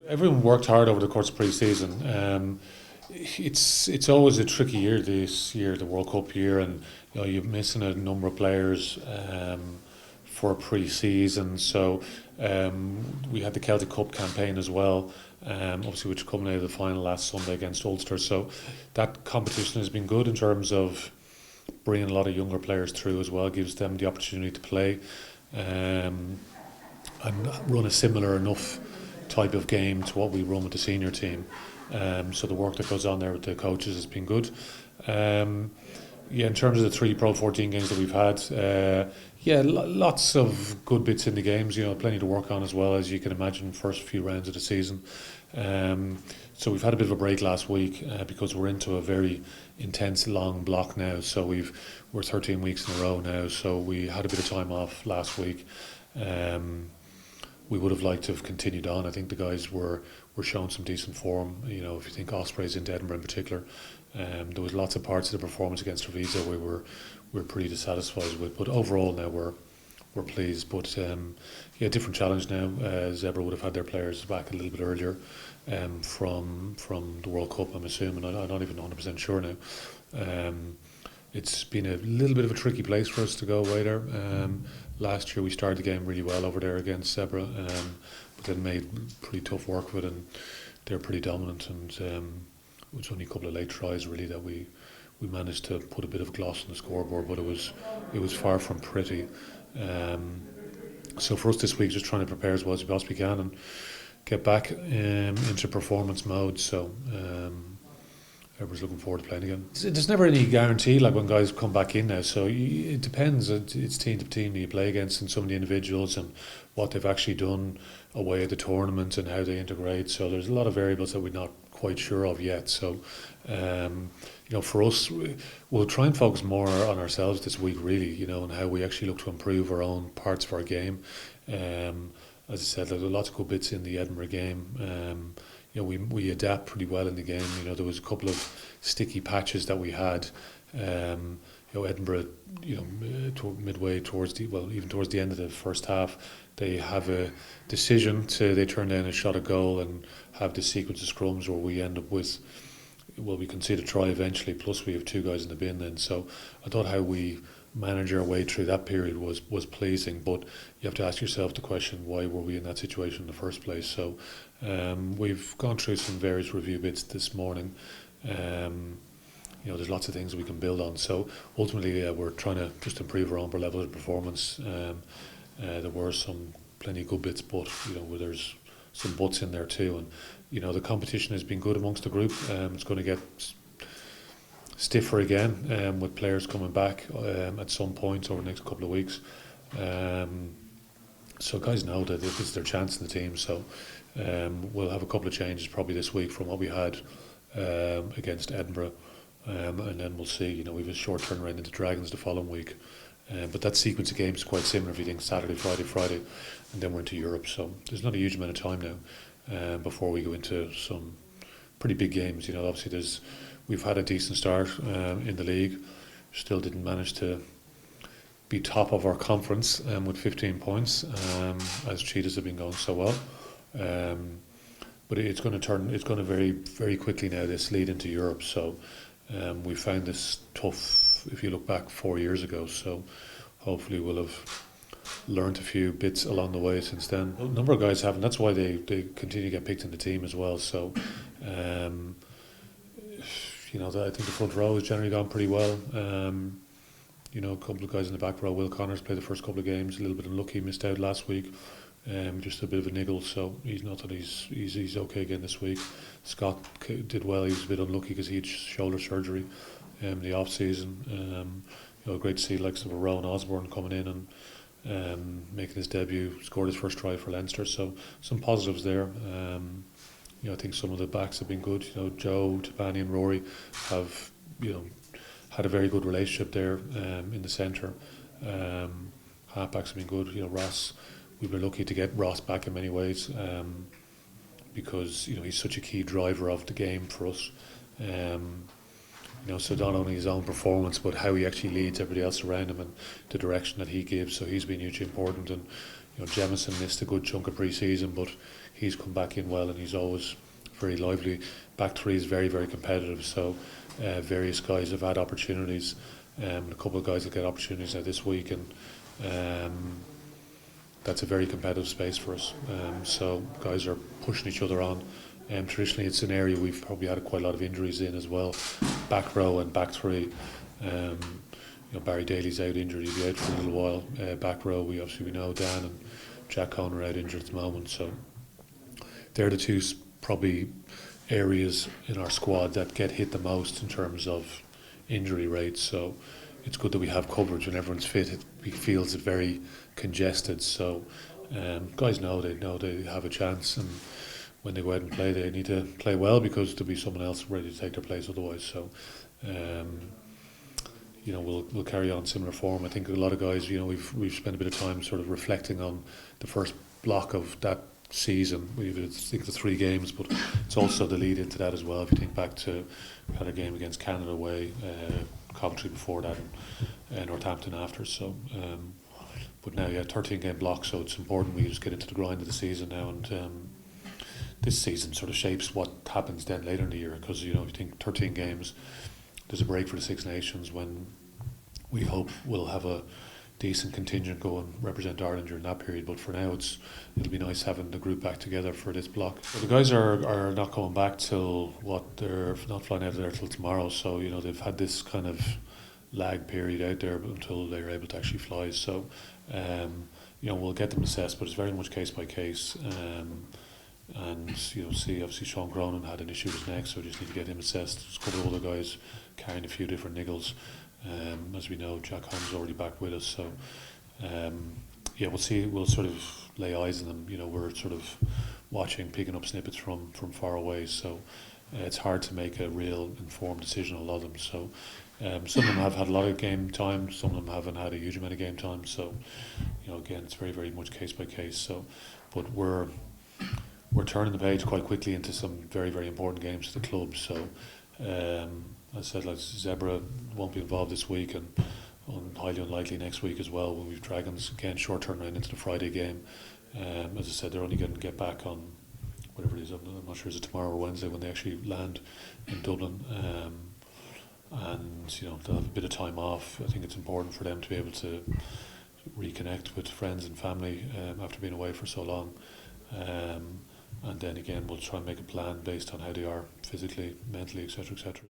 Everyone worked hard over the course of pre-season. It's always a tricky year this year, the World Cup year, and you're missing a number of players for pre-season. So we had the Celtic Cup campaign as well, obviously which culminated the final last Sunday against Ulster. So that competition has been good in terms of bringing a lot of younger players through as well, gives them the opportunity to play and run a similar enough type of game to what we run with the senior team. So the work that goes on there with the coaches has been good. Yeah, in terms of the three Pro 14 games that we've had, lots of good bits in the games. Plenty to work on as well, as you can imagine. First few rounds of the season, so we've had a bit of a break last week because we're into a very intense long block now. So we're 13 weeks in a row now. So we had a bit of time off last week. We would have liked to have continued on. I think the guys were showing some decent form. If you think Ospreys into Edinburgh in particular, there was lots of parts of the performance against Treviso we were pretty dissatisfied with. But overall now we're pleased. But different challenge now. Zebre would have had their players back a little bit earlier from the World Cup, I'm assuming. I'm not even 100% sure now. It's been a little bit of a tricky place for us to go away there. Last year we started the game really well over there against Zebre, but then made pretty tough work of it, and they're pretty dominant. And it was only a couple of late tries really that we managed to put a bit of gloss on the scoreboard, but it was far from pretty. So for us this week, just trying to prepare as well as we possibly can and get back into performance mode. So everyone's looking forward to playing again. There's never any guarantee, like when guys come back in now. So it depends. It's team to team that you play against, and some of the individuals and what they've actually done away at the tournament and how they integrate. So there's a lot of variables that we're not quite sure of yet. So for us, we'll try and focus more on ourselves this week, really. And how we actually look to improve our own parts of our game. As I said, there's lots of good bits in the Edinburgh game. We adapt pretty well in the game. There was a couple of sticky patches that we had. Edinburgh, midway even towards the end of the first half, they have a decision they turn down a shot at goal and have this sequence of scrums where we end up with, we concede a try eventually, plus we have two guys in the bin then. So I thought how we manage our way through that period was pleasing, but you have to ask yourself the question, why were we in that situation in the first place? So we've gone through some various review bits this morning. There's lots of things we can build on. So ultimately, we're trying to just improve our own level of performance. There were plenty of good bits, but where there's some buts in there too. And the competition has been good amongst the group. It's going to get stiffer again with players coming back at some point over the next couple of weeks. So guys know that this is their chance in the team. So we'll have a couple of changes probably this week from what we had against Edinburgh. And then we'll see. We have a short turnaround into Dragons the following week. But that sequence of games is quite similar if you think Saturday, Friday, and then we're into Europe. So there's not a huge amount of time now before we go into some pretty big games. Obviously we've had a decent start in the league. Still didn't manage to be top of our conference with 15 points, as Cheetahs have been going so well. But it's going to very, very quickly now, this lead into Europe. So we found this tough if you look back 4 years ago. So hopefully we'll have learned a few bits along the way since then. A number of guys haven't. That's why they continue to get picked in the team as well. So I think the front row has generally gone pretty well. A couple of guys in the back row. Will Connors played the first couple of games, a little bit unlucky, missed out last week. Just a bit of a niggle, so he's not that he's okay again this week. Scott did well. He was a bit unlucky because he had shoulder surgery in the off season. Great to see likes of Rowan Osborne coming in and making his debut, scored his first try for Leinster. So some positives there. I think some of the backs have been good. Joe, Tabani and Rory have had a very good relationship there in the centre. Halfbacks have been good. Ross, we were lucky to get Ross back in many ways because he's such a key driver of the game for us. So not only his own performance, but how he actually leads everybody else around him and the direction that he gives. So he's been hugely important. And Jemison missed a good chunk of pre-season, but he's come back in well, and he's always very lively. Back three is very, very competitive, so various guys have had opportunities. A couple of guys will get opportunities now this week, and that's a very competitive space for us. So guys are pushing each other on. Traditionally, it's an area we've probably had quite a lot of injuries in as well. Back row and back three. Barry Daly's out injured; he'll be out for a little while. Back row, we know Dan and Jack Cohn are out injured at the moment. So they're the two probably areas in our squad that get hit the most in terms of injury rates. So it's good that we have coverage when everyone's fit. It feels very congested. So guys know they have a chance, and when they go out and play, they need to play well, because there'll be someone else ready to take their place otherwise. So we'll carry on similar form. I think a lot of guys, we've spent a bit of time sort of reflecting on the first block of that season. We think the 3 games, but it's also the lead into that as well. If you think back to, we had a game against Canada away, Coventry before that, and Northampton after. So but now 13 game block, so it's important we just get into the grind of the season now, and this season sort of shapes what happens then later in the year, because if you think 13 games, there's a break for the Six Nations when we hope we'll have a decent contingent go and represent Ireland during that period. But for now, it'll be nice having the group back together for this block. But the guys are not coming back till they're not flying out of there till tomorrow. So they've had this kind of lag period out there until they're able to actually fly. So we'll get them assessed, but it's very much case by case. And see, obviously Sean Cronin had an issue with his neck, so we just need to get him assessed. There's a couple of other guys carrying a few different niggles. As we know, Jack Holmes is already back with us, so we'll see. We'll sort of lay eyes on them. We're sort of watching, picking up snippets from far away, so it's hard to make a real informed decision on a lot of them. So some of them have had a lot of game time, some of them haven't had a huge amount of game time. So again, it's very, very much case by case. So, but we're turning the page quite quickly into some very, very important games to the club. So as I said, like Zebre won't be involved this week, and highly unlikely next week as well. When we've Dragons again, short turnaround into the Friday game. As I said, they're only going to get back on whatever it is. I'm not sure, is it tomorrow or Wednesday when they actually land in Dublin. And they'll have a bit of time off. I think it's important for them to be able to reconnect with friends and family after being away for so long. And then again, we'll try and make a plan based on how they are physically, mentally, etc., etc.